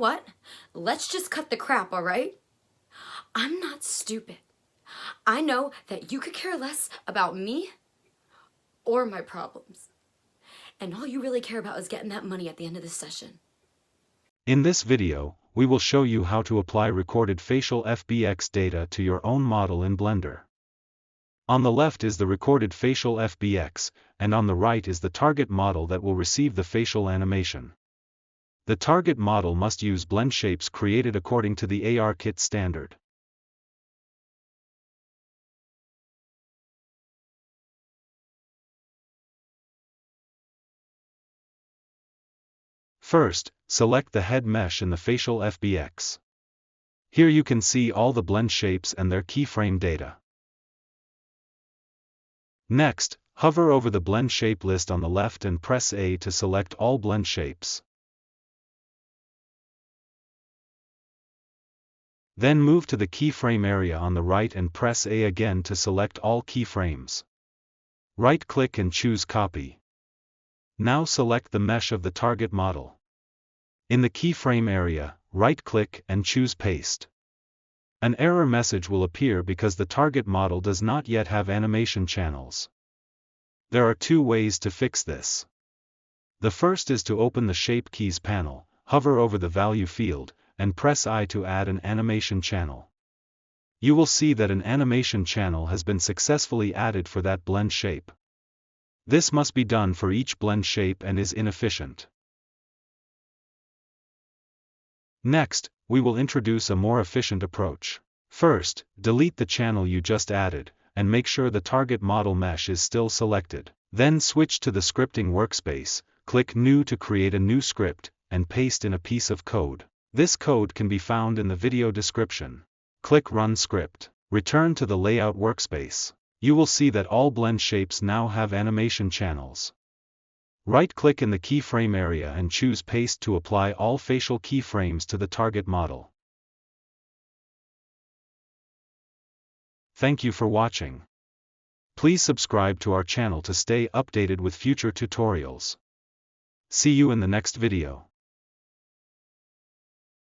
what? Let's just cut the crap, all right? I'm not stupid. I know that you could care less about me or my problems. And all you really care about is getting that money at the end of this session. In this video, we will show you how to apply recorded facial FBX data to your own model in Blender. On the left is the recorded facial FBX, and on the right is the target model that will receive the facial animation. The target model must use Blendshapes created according to the ARKit standard. First, select the head mesh in the facial FBX. Here you can see all the blend shapes and their keyframe data. Next, hover over the blend shape list on the left and press A to select all blend shapes. Then move to the keyframe area on the right and press A again to select all keyframes. Right-click and choose Copy. Now select the mesh of the target model. In the keyframe area, right-click and choose Paste. An error message will appear because the target model does not yet have animation channels. There are two ways to fix this. The first is to open the Shape Keys panel, hover over the Value field, and press I to add an animation channel. You will see that an animation channel has been successfully added for that blend shape. This must be done for each blend shape and is inefficient. Next, we will introduce a more efficient approach. First, delete the channel you just added, and make sure the target model mesh is still selected. Then switch to the scripting workspace, click New to create a new script, and paste in a piece of code. This code can be found in the video description. Click Run Script. Return to the Layout workspace. You will see that all blend shapes now have animation channels. Right-click in the keyframe area and choose Paste to apply all facial keyframes to the target model. Thank you for watching. Please subscribe to our channel to stay updated with future tutorials. See you in the next video.